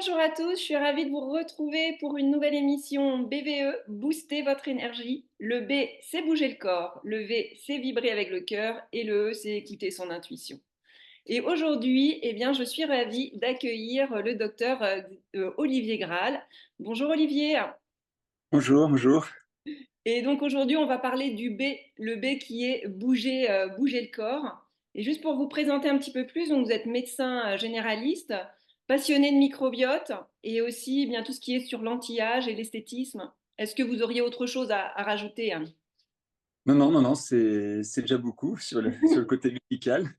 Bonjour à tous, je suis ravie de vous retrouver pour une nouvelle émission BVE, Booster votre énergie. Le B, c'est bouger le corps, le V, c'est vibrer avec le cœur et le E, c'est écouter son intuition. Et aujourd'hui, je suis ravie d'accueillir le docteur Olivier Graal. Bonjour Olivier. Bonjour, bonjour. Et donc aujourd'hui, on va parler du B, le B qui est bouger, bouger le corps. Et juste pour vous présenter un petit peu plus, donc vous êtes médecin généraliste, passionné de microbiote et aussi bien tout ce qui est sur l'anti-âge et l'esthétisme. Est-ce que vous auriez autre chose à rajouter, hein? Non, non, non, non, c'est déjà beaucoup sur le côté médical.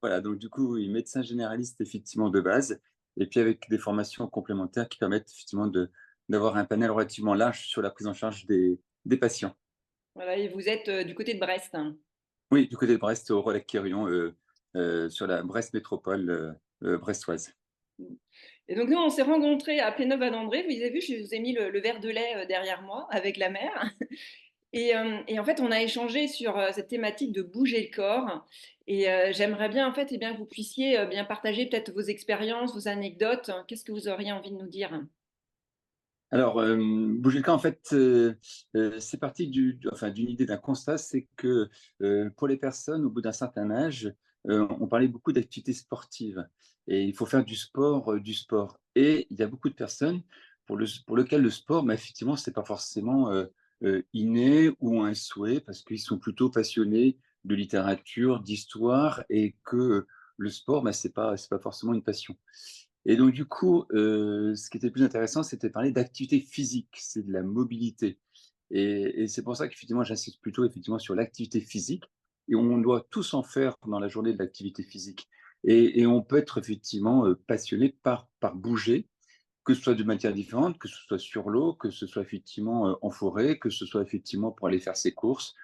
Voilà, donc du coup, oui, médecin généraliste effectivement de base, et puis avec des formations complémentaires qui permettent effectivement d'avoir un panel relativement large sur la prise en charge des patients. Voilà, et vous êtes du côté de Brest, hein. Oui, du côté de Brest, au Relac-Quirion, sur la Brest métropole brestoise. Et donc nous, on s'est rencontrés à Pléneuve-André. Vous avez vu, je vous ai mis le verre de lait derrière moi avec la mer. Et en fait, on a échangé sur cette thématique de bouger le corps. Et j'aimerais bien, en fait, que vous puissiez bien partager peut-être vos expériences, vos anecdotes. Qu'est-ce que vous auriez envie de nous dire? Alors, bouger le corps, en fait, c'est parti enfin, d'une idée, d'un constat, c'est que pour les personnes, au bout d'un certain âge, on parlait beaucoup d'activités sportives et il faut faire du sport, du sport. Et il y a beaucoup de personnes pour lesquelles le sport, bah, effectivement, c'est pas forcément inné ou un souhait parce qu'ils sont plutôt passionnés de littérature, d'histoire et que le sport, bah, c'est pas forcément une passion. Et donc du coup, ce qui était le plus intéressant, c'était de parler d'activité physique, c'est de la mobilité. Et c'est pour ça qu'effectivement, j'insiste plutôt effectivement sur l'activité physique et on doit tous en faire dans la journée de l'activité physique. Et on peut être effectivement, passionné par bouger, que ce soit de manière différente, que ce soit sur l'eau, que ce soit effectivement, en forêt, que ce soit effectivement pour aller faire ses courses,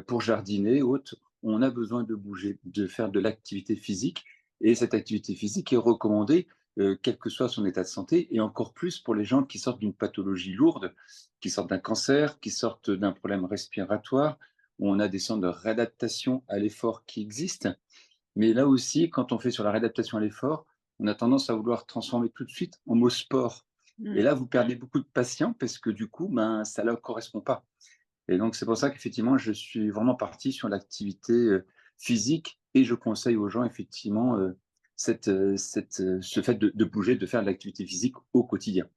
pour jardiner, autre. On a besoin de bouger, de faire de l'activité physique et cette activité physique est recommandée, quel que soit son état de santé et encore plus pour les gens qui sortent d'une pathologie lourde, qui sortent d'un cancer, qui sortent d'un problème respiratoire, où on a des centres de réadaptation à l'effort qui existent. Mais là aussi, quand on fait sur la réadaptation à l'effort, on a tendance à vouloir transformer tout de suite en mot sport. Et Hmm. là, vous perdez beaucoup de patients parce que du coup, ben, ça ne leur correspond pas. Et donc, c'est pour ça qu'effectivement, je suis vraiment parti sur l'activité physique et je conseille aux gens, effectivement, ce fait de bouger, de faire de l'activité physique au quotidien.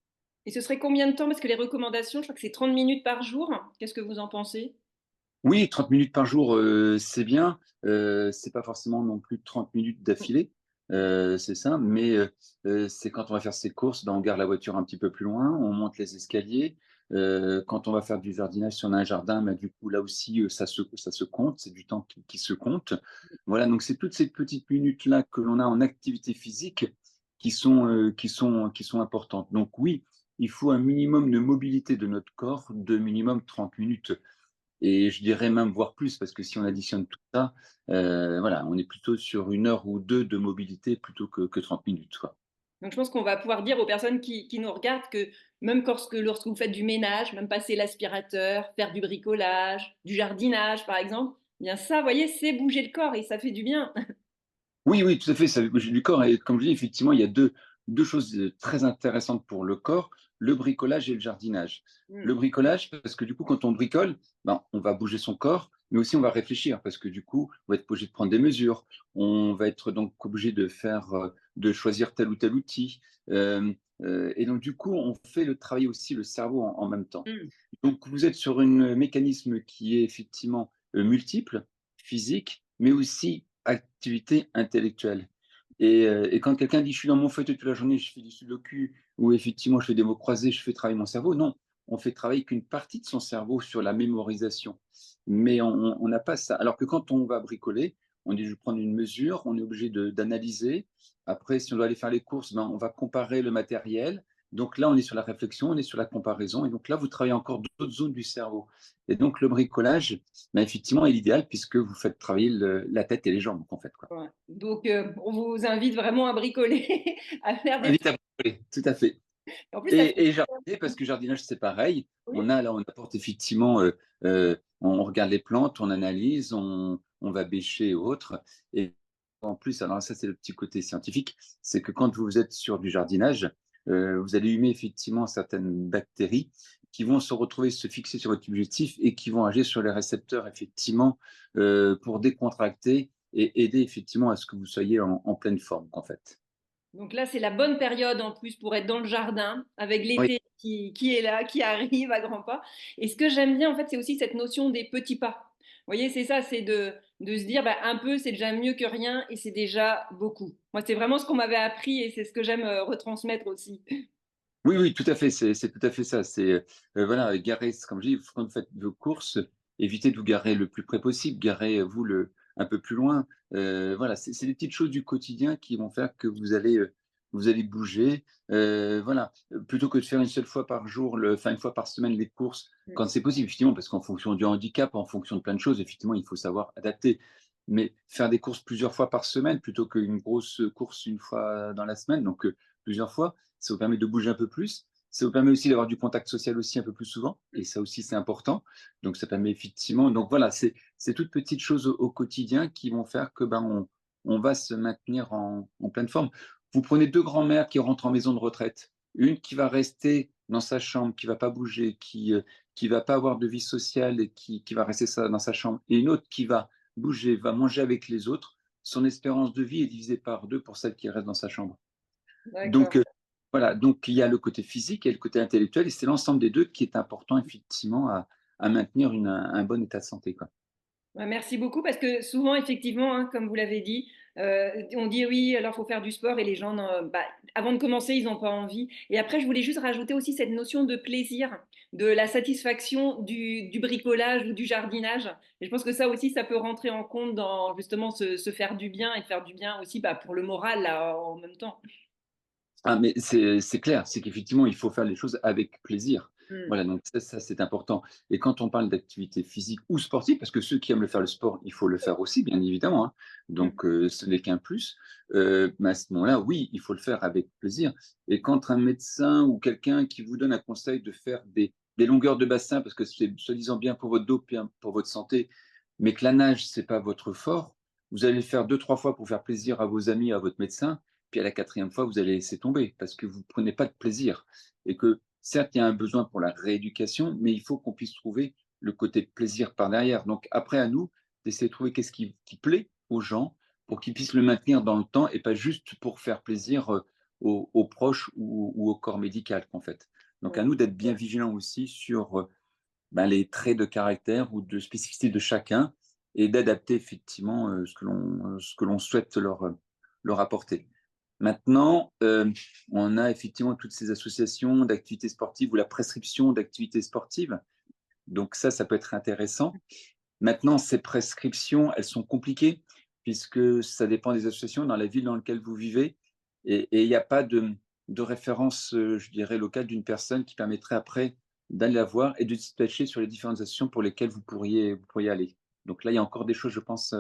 Et ce serait combien de temps? Parce que les recommandations, je crois que c'est 30 minutes par jour. Qu'est-ce que vous en pensez? Oui, 30 minutes par jour, c'est bien. C'est pas forcément non plus 30 minutes d'affilée, c'est ça, mais c'est quand on va faire ses courses, ben, on gare la voiture un petit peu plus loin, on monte les escaliers. Quand on va faire du jardinage, si on a un jardin, ben, du coup, là aussi, ça se compte, c'est du temps qui se compte. Voilà, donc c'est toutes ces petites minutes-là que l'on a en activité physique qui sont importantes. Donc oui, il faut un minimum de mobilité de notre corps de minimum 30 minutes. Et je dirais même voire plus, parce que si on additionne tout ça, voilà, on est plutôt sur 1 heure ou 2 de mobilité plutôt que 30 minutes, quoi. Donc je pense qu'on va pouvoir dire aux personnes qui nous regardent que même lorsque vous faites du ménage, même passer l'aspirateur, faire du bricolage, du jardinage par exemple, eh bien ça, vous voyez, c'est bouger le corps et ça fait du bien. Oui, oui, tout à fait, ça fait bouger du corps et comme je dis, effectivement, il y a deux choses, très intéressantes pour le corps, le bricolage et le jardinage. Le Mm. bricolage, parce que du coup, quand on bricole, ben, on va bouger son corps, mais aussi on va réfléchir parce que du coup, on va être obligé de prendre des mesures. On va être donc obligé de choisir tel ou tel outil. Et donc du coup, on fait le travail aussi le cerveau en même temps. Mm. Donc vous êtes sur un mécanisme qui est effectivement, multiple, physique, mais aussi activité intellectuelle. Et quand quelqu'un dit: «Je suis dans mon fauteuil toute la journée, je fais du sudoku» ou effectivement «Je fais des mots croisés, je fais travailler mon cerveau», non, on fait travailler qu'une partie de son cerveau sur la mémorisation. Mais on n'a pas ça. Alors que quand on va bricoler, on est obligé de prendre une mesure, on est obligé d'analyser. Après, si on doit aller faire les courses, ben, on va comparer le matériel. Donc là, on est sur la réflexion, on est sur la comparaison et donc là, vous travaillez encore d'autres zones du cerveau. Et donc le bricolage, bah, effectivement, est l'idéal puisque vous faites travailler la tête et les jambes, en fait, quoi. Ouais. Donc on vous invite vraiment à bricoler, à faire des Invite trucs. à bricoler, tout à fait. En plus, ça fait. Et jardiner, parce que jardinage, c'est pareil. Oui. On apporte effectivement, on regarde les plantes, on analyse, on va bêcher et autres. en plus, alors ça c'est le petit côté scientifique, c'est que quand vous êtes sur du jardinage, vous allez humer effectivement certaines bactéries qui vont se retrouver, se fixer sur votre objectif et qui vont agir sur les récepteurs effectivement pour décontracter et aider effectivement à ce que vous soyez en pleine forme en fait. Donc là, c'est la bonne période en plus pour être dans le jardin, avec Oui, l'été qui est là, qui arrive à grands pas. Et ce que j'aime bien, en fait, c'est aussi cette notion des petits pas. Vous voyez, c'est ça, c'est de se dire, bah, un peu, c'est déjà mieux que rien et c'est déjà beaucoup. Moi, c'est vraiment ce qu'on m'avait appris et c'est ce que j'aime retransmettre aussi. oui, oui, tout à fait, c'est tout à fait ça. C'est voilà, garer, comme je dis, quand vous faites vos courses, évitez de vous garer le plus près possible, garez-vous un peu plus loin. Voilà, c'est des petites choses du quotidien qui vont faire que vous allez bouger. Voilà, plutôt que de faire une seule fois par jour, enfin une fois par semaine les courses, quand c'est possible, effectivement, parce qu'en fonction du handicap, en fonction de plein de choses, effectivement, il faut savoir adapter. Mais faire des courses plusieurs fois par semaine plutôt qu'une grosse course une fois dans la semaine, donc plusieurs fois, ça vous permet de bouger un peu plus. Ça vous permet aussi d'avoir du contact social aussi un peu plus souvent. Et ça aussi, c'est important. Donc, ça permet effectivement. Donc, voilà, c'est toutes petites choses au quotidien qui vont faire que on va se maintenir en pleine forme. Vous prenez deux grands-mères qui rentrent en maison de retraite. Une qui va rester dans sa chambre, qui ne va pas bouger, qui va pas avoir de vie sociale et qui va rester dans sa chambre. Et une autre qui va bouger, va manger avec les autres. Son espérance de vie est divisée par deux pour celle qui reste dans sa chambre. D'accord. Donc, voilà, donc il y a le côté physique et le côté intellectuel, et c'est l'ensemble des deux qui est important effectivement à maintenir un bon état de santé, quoi. Ouais, merci beaucoup parce que souvent, effectivement, hein, comme vous l'avez dit, on dit oui, alors il faut faire du sport et les gens, bah, avant de commencer, ils n'ont pas envie. Et après, je voulais juste rajouter aussi cette notion de plaisir, de la satisfaction du bricolage ou du jardinage. Et je pense que ça aussi, ça peut rentrer en compte dans justement se faire du bien et faire du bien aussi bah, pour le moral là, en même temps. Ah, mais c'est clair, c'est qu'effectivement, il faut faire les choses avec plaisir. Mm. Voilà, donc ça, c'est important. Et quand on parle d'activité physique ou sportive, parce que ceux qui aiment le faire le sport, il faut le faire aussi, bien évidemment, hein. Mm. Donc, ce n'est qu'un plus. Mais à ce moment-là, oui, il faut le faire avec plaisir. Et quand un médecin ou quelqu'un qui vous donne un conseil de faire des longueurs de bassin, parce que c'est soi-disant bien pour votre dos, bien pour votre santé, mais que la nage, c'est pas votre fort, vous allez le faire deux, trois fois pour faire plaisir à vos amis, à votre médecin, puis à la quatrième fois, vous allez laisser tomber parce que vous ne prenez pas de plaisir. Et que certes, il y a un besoin pour la rééducation, mais il faut qu'on puisse trouver le côté plaisir par derrière. Donc après, à nous d'essayer de trouver qu'est-ce qui plaît aux gens pour qu'ils puissent le maintenir dans le temps et pas juste pour faire plaisir aux proches ou au corps médical, en fait. Donc à nous d'être bien vigilants aussi sur les traits de caractère ou de spécificité de chacun et d'adapter effectivement ce que l'on souhaite leur apporter. Maintenant, on a effectivement toutes ces associations d'activités sportives ou la prescription d'activités sportives. Donc ça peut être intéressant. Maintenant, ces prescriptions, elles sont compliquées puisque ça dépend des associations dans la ville dans laquelle vous vivez et il n'y a pas de référence, je dirais, locale d'une personne qui permettrait après d'aller la voir et de dispatcher sur les différentes associations pour lesquelles vous pourriez aller. Donc là, il y a encore des choses, je pense,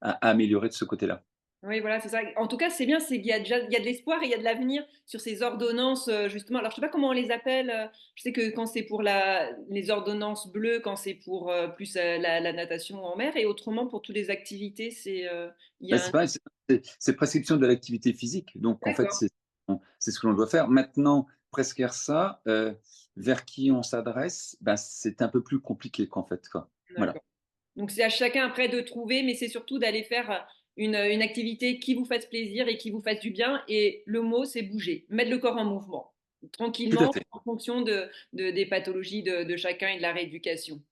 à améliorer de ce côté-là. Oui, voilà, c'est ça. En tout cas, c'est bien, c'est qu'il y a déjà il y a de l'espoir et il y a de l'avenir sur ces ordonnances, justement. Alors, je sais pas comment on les appelle. Je sais que quand c'est pour les ordonnances bleues, quand c'est pour plus la natation en mer, et autrement pour toutes les activités, il y Bah, a un. c'est pareil, c'est prescription de l'activité physique. Donc, en fait, D'accord. c'est ce que l'on doit faire. Maintenant, prescrire ça, vers qui on s'adresse, ben, c'est un peu plus compliqué qu'en fait, quoi. Voilà. D'accord. Donc, c'est à chacun après de trouver, mais c'est surtout d'aller faire une activité qui vous fasse plaisir et qui vous fasse du bien. Et le mot, c'est bouger, mettre le corps en mouvement, Tout à tranquillement, fait. en fonction des pathologies de chacun et de la rééducation.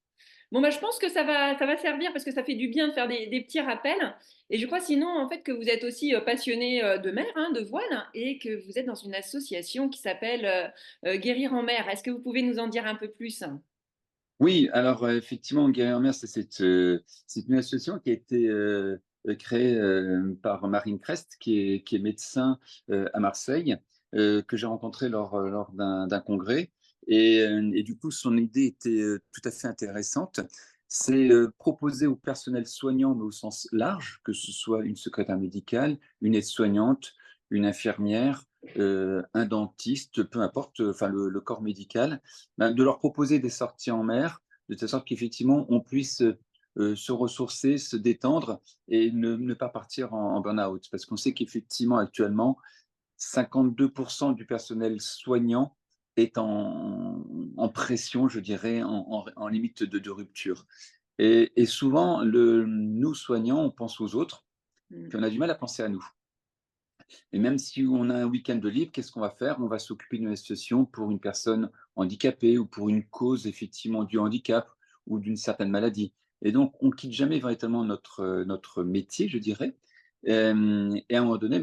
Bon, bah, je pense que ça va servir parce que ça fait du bien de faire des petits rappels. Et je crois sinon, en fait, que vous êtes aussi passionné de mer, hein, de voile, hein, et que vous êtes dans une association qui s'appelle Guérir en mer. Est-ce que vous pouvez nous en dire un peu plus? Oui, alors effectivement, Guérir en mer, c'est une association qui a été créée par Marine Crest, qui est médecin à Marseille, que j'ai rencontré lors d'un congrès. Et du coup, son idée était tout à fait intéressante. C'est proposer au personnel soignant, mais au sens large, que ce soit une secrétaire médicale, une aide-soignante, une infirmière, un dentiste, peu importe, enfin le corps médical, ben, de leur proposer des sorties en mer, de telle sorte qu'effectivement, on puisse se ressourcer, se détendre et ne pas partir en burn-out. Parce qu'on sait qu'effectivement, actuellement, 52% du personnel soignant est en pression, je dirais, en limite de rupture. Et souvent, nous soignants, on pense aux autres, Mmh. puis on a du mal à penser à nous. Et même si on a un week-end de libre, qu'est-ce qu'on va faire? On va s'occuper d'une association pour une personne handicapée ou pour une cause effectivement du handicap ou d'une certaine maladie. Et donc, on quitte jamais véritablement notre métier, je dirais. Et à un moment donné,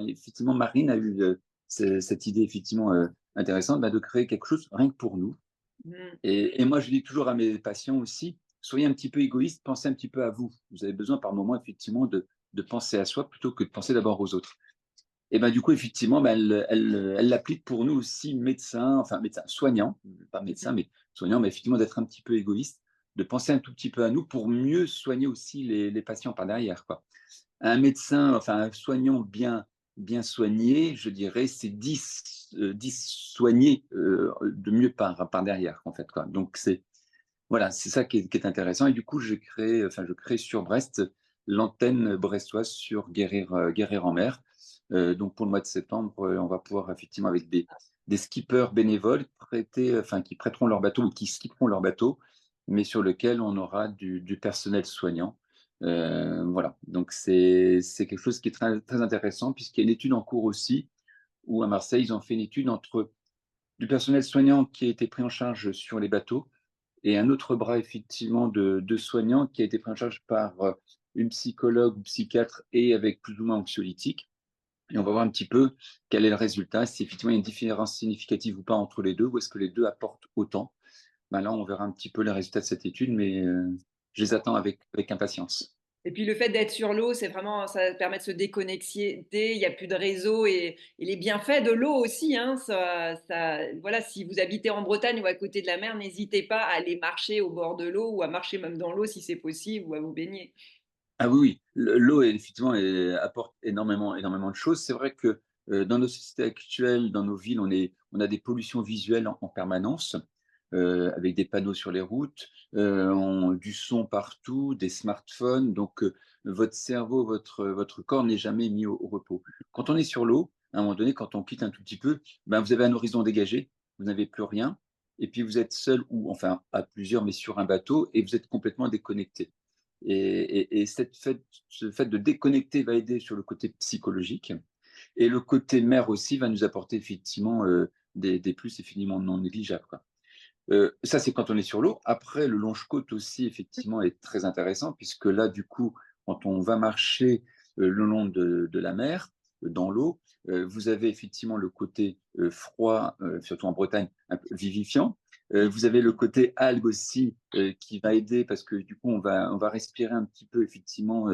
effectivement, Marine a eu cette idée effectivement intéressante de créer quelque chose rien que pour nous. Mmh. Et moi, je dis toujours à mes patients aussi, soyez un petit peu égoïste, pensez un petit peu à vous. Vous avez besoin par moment effectivement de penser à soi plutôt que de penser d'abord aux autres. Et ben, du coup, effectivement, elle l'applique pour nous aussi, médecins, enfin médecins, soignants, pas médecins, mais soignants, mais effectivement d'être un petit peu égoïste, de penser un tout petit peu à nous pour mieux soigner aussi les patients par derrière, quoi. Un médecin, enfin un soignant bien soigné, je dirais, c'est 10 soignés de mieux par derrière, en fait, quoi. Donc voilà, c'est ça qui est intéressant. Et du coup, je crée sur Brest l'antenne brestoise sur Guérir-en-Mer. Donc, pour le mois de septembre, on va pouvoir effectivement, avec des skippers bénévoles, qui prêteront leur bateau ou qui skipperont leur bateau, mais sur lequel on aura du personnel soignant. Voilà, donc c'est quelque chose qui est très, très intéressant, puisqu'il y a une étude en cours aussi, où à Marseille, ils ont fait une étude entre du personnel soignant qui a été pris en charge sur les bateaux et un autre bras effectivement de soignants qui a été pris en charge par une psychologue ou psychiatre et avec plus ou moins anxiolytique. Et on va voir un petit peu quel est le résultat, si effectivement il y a une différence significative ou pas entre les deux, ou est-ce que les deux apportent autant. Ben là, on verra un petit peu les résultats de cette étude, mais je les attends avec impatience. Et puis le fait d'être sur l'eau, c'est vraiment ça permet de se déconnecter, il y a plus de réseau et les bienfaits de l'eau aussi, hein, voilà, si vous habitez en Bretagne ou à côté de la mer, n'hésitez pas à aller marcher au bord de l'eau ou à marcher même dans l'eau si c'est possible ou à vous baigner. Ah oui, oui, l'eau effectivement apporte énormément de choses. C'est vrai que dans nos sociétés actuelles, dans nos villes, on a des pollutions visuelles en permanence, avec des panneaux sur les routes, du son partout, des smartphones. Donc votre cerveau, votre corps n'est jamais mis au repos. Quand on est sur l'eau, à un moment donné, quand on quitte un tout petit peu, ben, vous avez un horizon dégagé, vous n'avez plus rien, et puis vous êtes seul ou enfin à plusieurs, mais sur un bateau, et vous êtes complètement déconnecté. Et ce fait de déconnecter va aider sur le côté psychologique. Et le côté mer aussi va nous apporter effectivement des plus infiniment non négligeables, quoi. Ça, c'est quand on est sur l'eau. Après, le longe-côte aussi, effectivement, est très intéressant, puisque là, du coup, quand on va marcher le long de la mer, dans l'eau, vous avez effectivement le côté froid, surtout en Bretagne, un peu vivifiant. Vous avez le côté algue aussi qui va aider parce que du coup, on va respirer un petit peu effectivement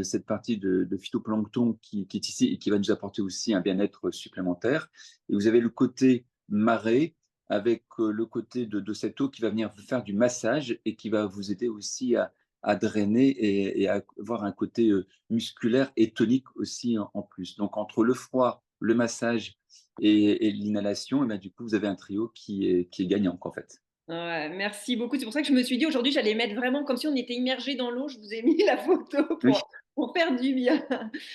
cette partie de phytoplancton qui est ici et qui va nous apporter aussi un bien-être supplémentaire. Et vous avez le côté marée avec le côté de cette eau qui va venir vous faire du massage et qui va vous aider aussi à drainer et à avoir un côté musculaire et tonique aussi en plus. Donc entre le froid, le massage et l'inhalation, et ben, du coup, vous avez un trio qui est gagnant, en fait. Ouais, merci beaucoup. C'est pour ça que je me suis dit aujourd'hui, j'allais mettre vraiment comme si on était immergé dans l'eau. Je vous ai mis la photo Oui. pour faire du bien.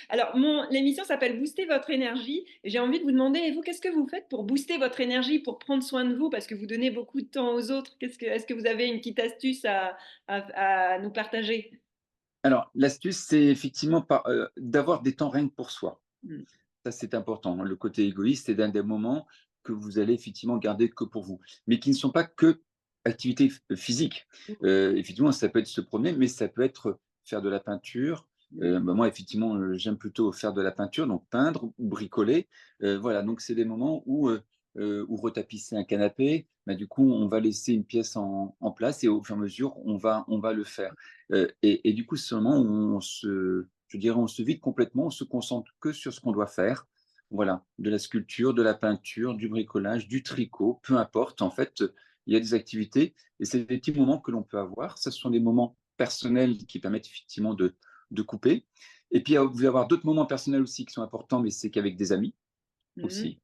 Alors, l'émission s'appelle Booster votre énergie. Et j'ai envie de vous demander, et vous, qu'est-ce que vous faites pour booster votre énergie, pour prendre soin de vous, parce que vous donnez beaucoup de temps aux autres. Est-ce que vous avez une petite astuce à nous partager? Alors, l'astuce, c'est effectivement d'avoir des temps rien que pour soi. Mm. Ça, c'est important, hein. Le côté égoïste, c'est d'un des moments que vous allez effectivement garder que pour vous, mais qui ne sont pas que activités physiques. Effectivement, ça peut être se promener, mais ça peut être faire de la peinture. Mm. Moi, effectivement, j'aime plutôt faire de la peinture, donc peindre ou bricoler. Voilà, donc c'est des moments où retapisser un canapé, bah, du coup, on va laisser une pièce en place et au fur et à mesure, on va le faire. Et du coup, c'est un moment où je dirais, on se vide complètement, on se concentre que sur ce qu'on doit faire. Voilà, de la sculpture, de la peinture, du bricolage, du tricot, peu importe. En fait, il y a des activités et c'est des petits moments que l'on peut avoir. Ce sont des moments personnels qui permettent effectivement de couper. Et puis, vous allez avoir d'autres moments personnels aussi qui sont importants, mais c'est qu'avec des amis Mhm. aussi.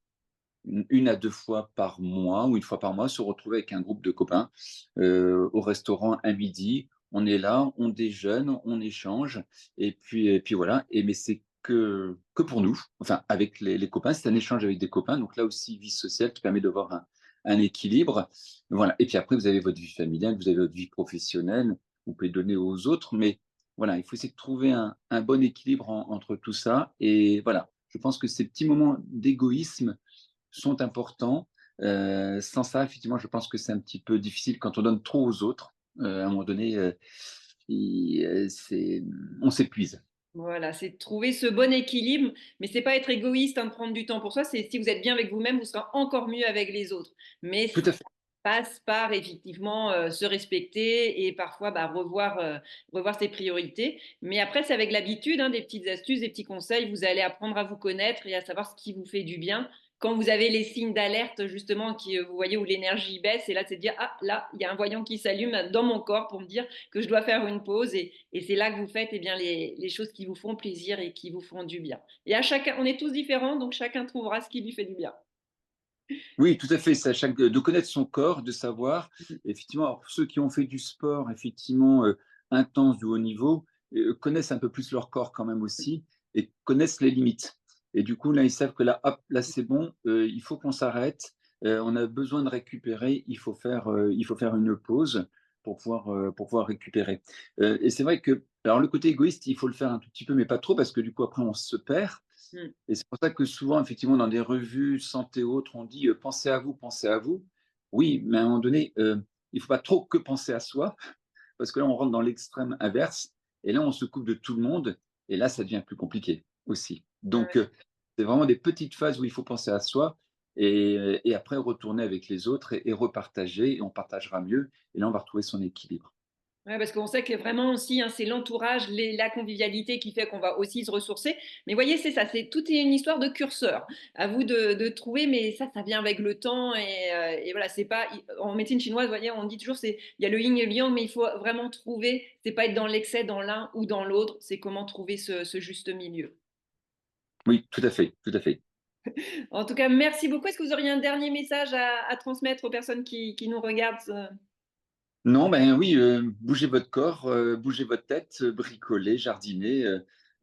Une à deux fois par mois ou une fois par mois, se retrouver avec un groupe de copains au restaurant un midi. on est là, on déjeune, on échange et puis voilà mais c'est que pour nous, enfin avec les copains, c'est un échange avec des copains, donc là aussi vie sociale qui permet d'avoir un équilibre. Voilà et puis après vous avez votre vie familiale, vous avez votre vie professionnelle, vous pouvez donner aux autres, mais voilà, il faut essayer de trouver un bon équilibre entre tout ça et voilà. Je pense que ces petits moments d'égoïsme sont importants. Sans ça, effectivement, je pense que c'est un petit peu difficile quand on donne trop aux autres. À un moment donné, on s'épuise. Voilà, c'est de trouver ce bon équilibre, mais c'est pas être égoïste, hein, de prendre du temps pour soi, c'est si vous êtes bien avec vous-même, vous serez encore mieux avec les autres. Mais Tout ça à fait. passe par effectivement, se respecter et parfois, bah, revoir ses priorités. Mais après, c'est avec l'habitude, hein, des petites astuces, des petits conseils, vous allez apprendre à vous connaître et à savoir ce qui vous fait du bien. Quand vous avez les signes d'alerte justement qui, vous voyez où l'énergie baisse et là, c'est de dire: «Ah là, il y a un voyant qui s'allume dans mon corps pour me dire que je dois faire une pause» et c'est là que vous faites, eh bien, les choses qui vous font plaisir et qui vous font du bien. Et à chacun, on est tous différents, donc chacun trouvera ce qui lui fait du bien. Oui, tout à fait, c'est à chaque de connaître son corps, de savoir effectivement, alors ceux qui ont fait du sport effectivement, intense, du haut niveau, connaissent un peu plus leur corps quand même aussi et connaissent les limites et du coup, là, ils savent que là, hop, là, c'est bon, il faut qu'on s'arrête, on a besoin de récupérer, il faut faire une pause pour pouvoir récupérer. Et c'est vrai que alors le côté égoïste, il faut le faire un tout petit peu, mais pas trop parce que du coup, après, on se perd Mmh. et c'est pour ça que souvent, effectivement, dans des revues santé autres, on dit pensez à vous, pensez à vous. Oui, mais à un moment donné, il ne faut pas trop que penser à soi, parce que là, on rentre dans l'extrême inverse, et là, on se coupe de tout le monde, et là, ça devient plus compliqué aussi. Donc, Ouais. c'est vraiment des petites phases où il faut penser à soi, et après retourner avec les autres et repartager, et on partagera mieux, et là, on va retrouver son équilibre. Ouais, parce qu'on sait que vraiment aussi, hein, c'est l'entourage, la convivialité qui fait qu'on va aussi se ressourcer. Mais voyez, c'est ça, c'est tout est une histoire de curseur. À vous de trouver, mais ça vient avec le temps et voilà, c'est pas en médecine chinoise, vous voyez, on dit toujours c'est il y a le yin et le yang, mais il faut vraiment trouver. C'est pas être dans l'excès dans l'un ou dans l'autre, c'est comment trouver ce juste milieu. Oui, tout à fait, tout à fait. En tout cas, merci beaucoup. Est-ce que vous auriez un dernier message à transmettre aux personnes qui nous regardent? Non, ben oui, bougez votre corps, bougez votre tête, bricolez, jardinez,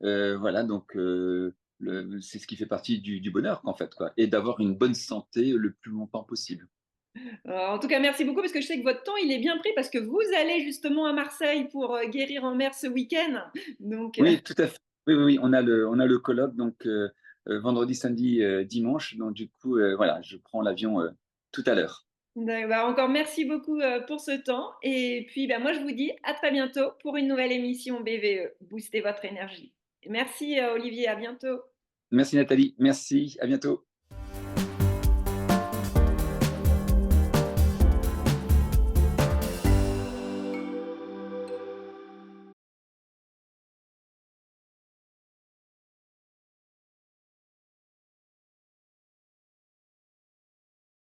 voilà donc c'est ce qui fait partie du bonheur, en fait, quoi et d'avoir une bonne santé le plus longtemps possible. En tout cas, merci beaucoup parce que je sais que votre temps, il est bien pris parce que vous allez justement à Marseille pour, guérir en mer ce week-end. Donc, Oui, tout à fait. Oui, oui, oui, on a le colloque donc vendredi, samedi, dimanche donc du coup, voilà, je prends l'avion, tout à l'heure. bah, encore merci beaucoup, pour ce temps et puis, bah, moi, je vous dis à très bientôt pour une nouvelle émission BVE, Booster votre énergie. Merci, Olivier, à bientôt. Merci Nathalie, merci, à bientôt.